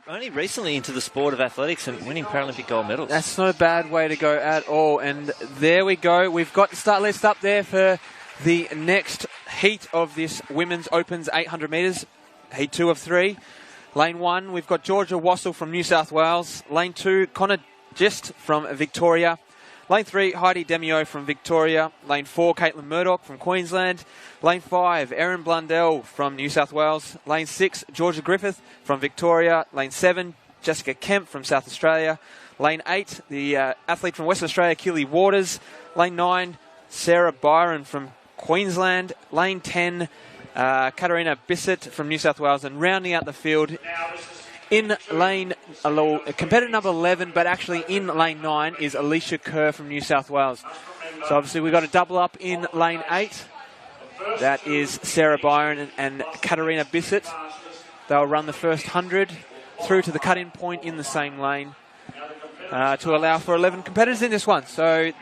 Only recently into the sport of athletics and winning Paralympic gold medals. That's not a bad way to go at all. And there we go. We've got the start list up there for the next heat of this Women's Opens 800 metres. Heat 2 of 3. Lane 1, we've got Georgia Wassell from New South Wales. Lane 2, Connor Gist from Victoria. Lane 3, Heidi Demio from Victoria. Lane 4, Caitlin Murdoch from Queensland. Lane 5, Erin Blundell from New South Wales. Lane 6, Georgia Griffith from Victoria. Lane 7, Jessica Kemp from South Australia. Lane 8, the athlete from Western Australia, Keely Waters. Lane 9, Sarah Byron from Queensland. Lane 10, Katarina Bissett from New South Wales. And rounding out the field in lane, competitor number 11, but actually in lane 9 is Alicia Kerr from New South Wales. So obviously we've got a double up in lane 8. That is Sarah Byron and Katarina Bissett. They'll run the first 100 through to the cut-in point in the same lane to allow for 11 competitors in this one. So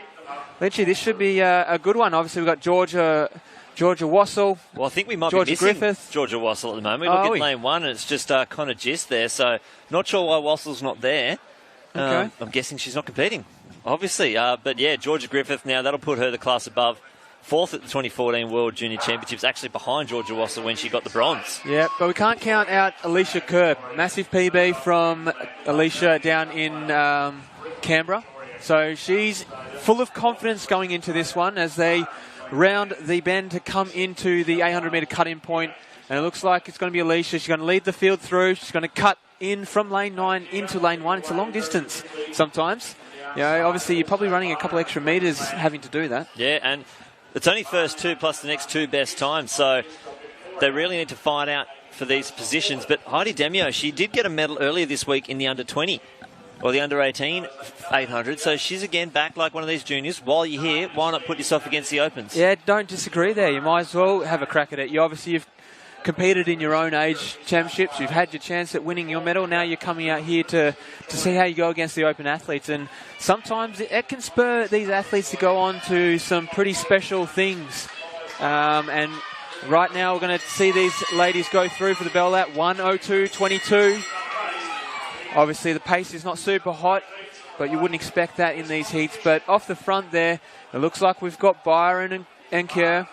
literally this should be a good one. Obviously we've got Georgia Wassell. Well, I think we might Georgia be missing Griffith. Georgia Wassell at the moment. We look at lane 1 and it's just Connor Gist there. So not sure why Wassell's not there. Okay. I'm guessing she's not competing, obviously. But yeah, Georgia Griffith now, that'll put her the class above. 4th at the 2014 World Junior Championships, actually behind Georgia Wassell when she got the bronze. Yeah, but we can't count out Alicia Kerr. Massive PB from Alicia down in Canberra. So she's full of confidence going into this one as they round the bend to come into the 800-metre cut-in point. And it looks like it's going to be Alicia. She's going to lead the field through. She's going to cut in from lane 9 into lane 1. It's a long distance sometimes. You know, obviously, you're probably running a couple extra metres having to do that. Yeah, and it's only first 2 plus the next 2 best times. So they really need to fight out for these positions. But Heidi Demio, she did get a medal earlier this week in the under-20 or the under-18 800. So she's again back like one of these juniors. While you're here, why not put yourself against the Opens? Yeah, don't disagree there. You might as well have a crack at it. You've competed in your own age championships. You've had your chance at winning your medal. Now you're coming out here to see how you go against the Open athletes. And sometimes it can spur these athletes to go on to some pretty special things. And right now we're going to see these ladies go through for the bell at 1:02.22. Obviously the pace is not super hot, but you wouldn't expect that in these heats. But off the front there, it looks like we've got Byron and Kerr.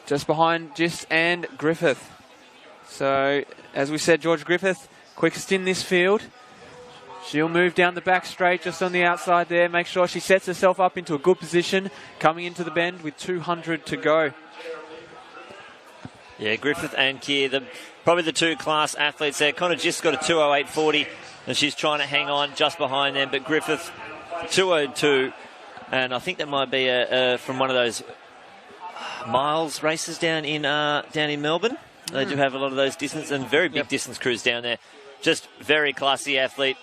Just behind Gist and Griffith. So, as we said, Georgia Griffith, quickest in this field. She'll move down the back straight, just on the outside there. Make sure she sets herself up into a good position, coming into the bend with 200 to go. Yeah, Griffith and Keir, probably the 2 class athletes there. Connor Gist got a 2:08.40, and she's trying to hang on just behind them. But Griffith, 2:02, and I think that might be from one of those miles races down in Melbourne. They do have a lot of those distance and very big distance crews down there. Just very classy athlete,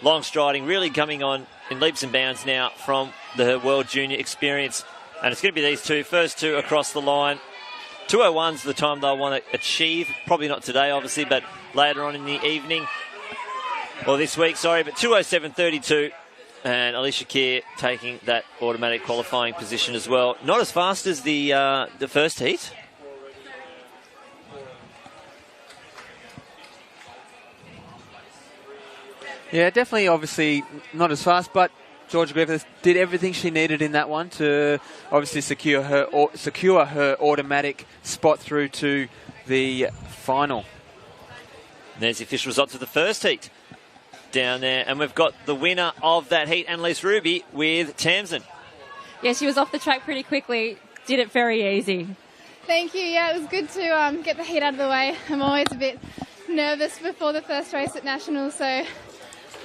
long striding, really coming on in leaps and bounds now from the World Junior experience. And it's going to be these 2, first 2 across the line. 2:01's the time they'll want to achieve. Probably not today, obviously, but later on in the evening. Or this week, sorry, but 2:07.32. And Alicia Keir taking that automatic qualifying position as well. Not as fast as the first heat. Yeah, definitely, obviously, not as fast, but Georgia Griffith did everything she needed in that one to obviously secure her automatic spot through to the final. There's the official results of the first heat down there, and we've got the winner of that heat, Annalise Ruby, with Tamsin. Yeah, she was off the track pretty quickly. Did it very easy. Thank you. Yeah, it was good to get the heat out of the way. I'm always a bit nervous before the first race at Nationals, so I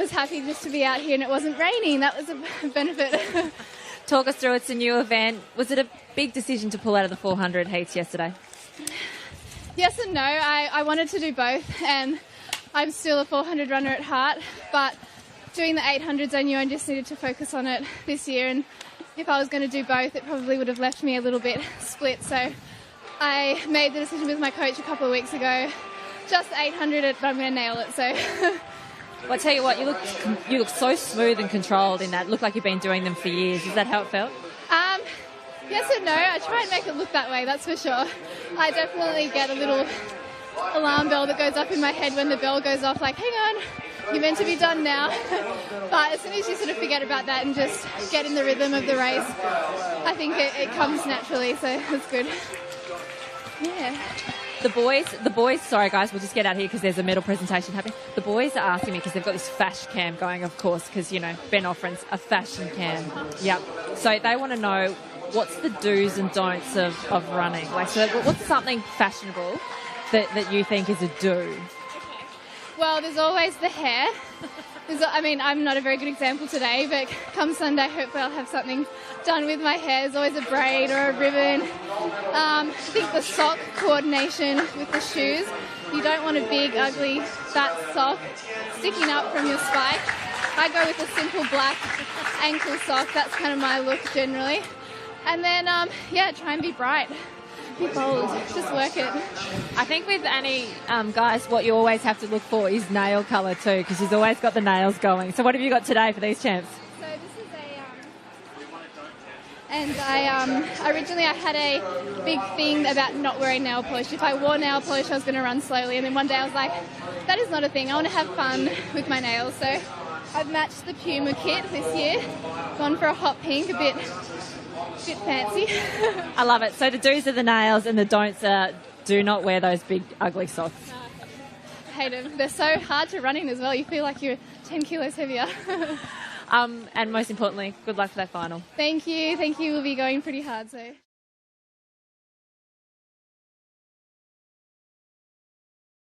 was happy just to be out here and it wasn't raining. That was a benefit. Talk us through, it's a new event. Was it a big decision to pull out of the 400 heats yesterday? Yes and no. I wanted to do both, and I'm still a 400 runner at heart, but doing the 800s, I knew I just needed to focus on it this year, and if I was going to do both, it probably would have left me a little bit split. So I made the decision with my coach a couple of weeks ago, just 800 but I'm going to nail it. So. Well, I tell you what, you look so smooth and controlled in that. Look like you've been doing them for years. Is that how it felt? Yes and no. I try and make it look that way, that's for sure. I definitely get a little alarm bell that goes up in my head when the bell goes off, like, hang on, you're meant to be done now. But as soon as you sort of forget about that and just get in the rhythm of the race, I think it comes naturally, so it's good. Yeah. The boys, sorry guys, we'll just get out here because there's a medal presentation happening. The boys are asking me because they've got this fashion cam going, of course, because, you know, Ben Offren's a fashion cam. Yep. So they want to know what's the do's and don'ts of running. Like, so what's something fashionable that you think is a do? Well, there's always the hair. I'm not a very good example today, but come Sunday, hopefully I'll have something done with my hair. There's always a braid or a ribbon. I think the sock coordination with the shoes. You don't want a big, ugly, fat sock sticking up from your spike. I go with a simple black ankle sock. That's kind of my look generally. And then, try and be bright. Be bold. Just work it. I think with Annie, guys, what you always have to look for is nail colour too, because she's always got the nails going. So what have you got today for these champs? So this is originally I had a big thing about not wearing nail polish. If I wore nail polish, I was going to run slowly. And then one day I was like, that is not a thing. I want to have fun with my nails. So I've matched the Puma kit this year. Gone for a hot pink, a bit fancy. I love it. So the do's are the nails and the don'ts are do not wear those big ugly socks. I hate them. They're so hard to run in as well. You feel like you're 10 kilos heavier. And most importantly, good luck for that final. Thank you. We'll be going pretty hard. So.